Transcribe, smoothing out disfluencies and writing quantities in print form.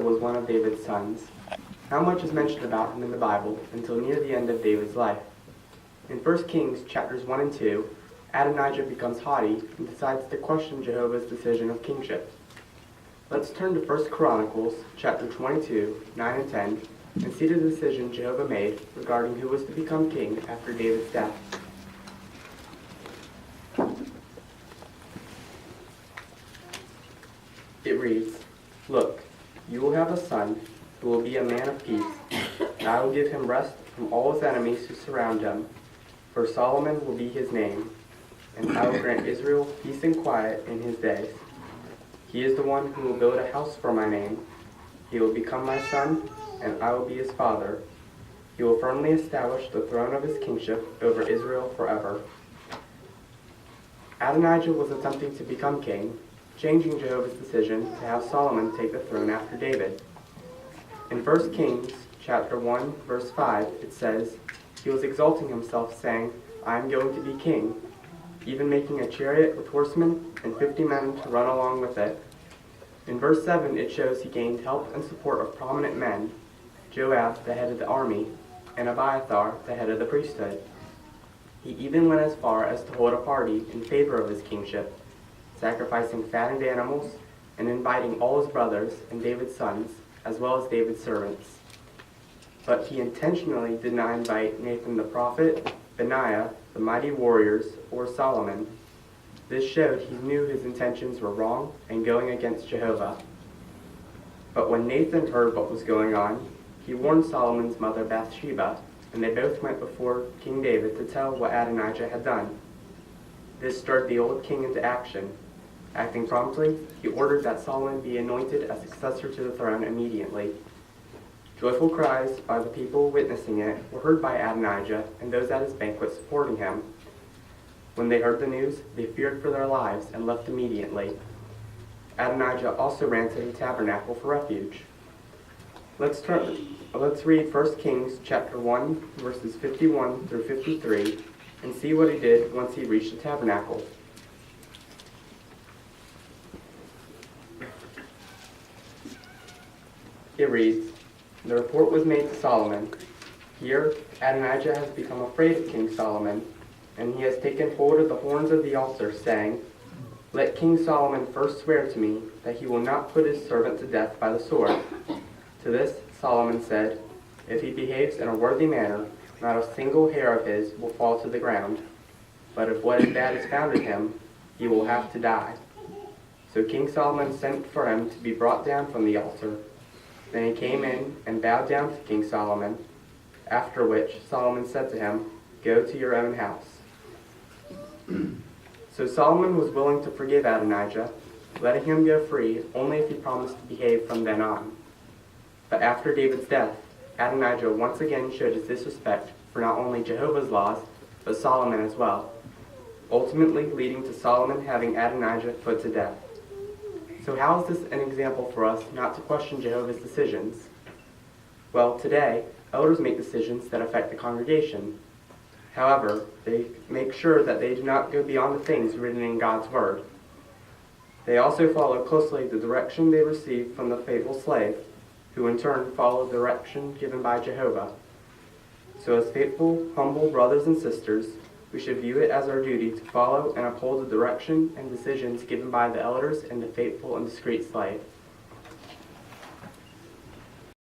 was one of David's sons. Not much is mentioned about him in the Bible until near the end of David's life. In 1 Kings chapters 1 and 2, Adonijah becomes haughty and decides to question Jehovah's decision of kingship. Let's turn to 1 Chronicles chapter 22, 9 and 10, and see the decision Jehovah made regarding who was to become king after David's death. It reads, "Look, you will have a son who will be a man of peace, and I will give him rest from all his enemies who surround him, for Solomon will be his name, and I will grant Israel peace and quiet in his days. He is the one who will build a house for my name. He will become my son, and I will be his father. He will firmly establish the throne of his kingship over Israel forever." Adonijah was attempting to become king, changing Jehovah's decision to have Solomon take the throne after David. In 1 Kings chapter 1, verse 5, it says, "He was exalting himself, saying, 'I am going to be king,' even making a chariot with horsemen and 50 men to run along with it." In verse 7, it shows he gained help and support of prominent men, Joab, the head of the army, and Abiathar, the head of the priesthood. He even went as far as to hold a party in favor of his kingship, sacrificing fattened animals and inviting all his brothers and David's sons, as well as David's servants. But he intentionally did not invite Nathan the prophet, Benaiah, the mighty warriors, or Solomon. This showed he knew his intentions were wrong and going against Jehovah. But when Nathan heard what was going on, he warned Solomon's mother Bathsheba, and they both went before King David to tell what Adonijah had done. This stirred the old king into action. Acting promptly, he ordered that Solomon be anointed as successor to the throne immediately. Joyful cries by the people witnessing it were heard by Adonijah and those at his banquet supporting him. When they heard the news, they feared for their lives and left immediately. Adonijah also ran to the tabernacle for refuge. Let's read 1 Kings chapter 1, verses 51 through 53, and see what he did once he reached the tabernacle. It reads, "The report was made to Solomon. Here, Adonijah has become afraid of King Solomon, and he has taken hold of the horns of the altar, saying, 'Let King Solomon first swear to me that he will not put his servant to death by the sword.' To this Solomon said, 'If he behaves in a worthy manner, not a single hair of his will fall to the ground. But if what is bad is found in him, he will have to die.' So King Solomon sent for him to be brought down from the altar. Then he came in and bowed down to King Solomon, after which Solomon said to him, 'Go to your own house.'" So Solomon was willing to forgive Adonijah, letting him go free only if he promised to behave from then on. But after David's death, Adonijah once again showed his disrespect for not only Jehovah's laws, but Solomon as well, ultimately leading to Solomon having Adonijah put to death. So how is this an example for us not to question Jehovah's decisions? Well, today, elders make decisions that affect the congregation. However, they make sure that they do not go beyond the things written in God's Word. They also follow closely the direction they receive from the faithful slave, who in turn follow the direction given by Jehovah. So as faithful, humble brothers and sisters, we should view it as our duty to follow and uphold the direction and decisions given by the elders and the faithful and discreet slave.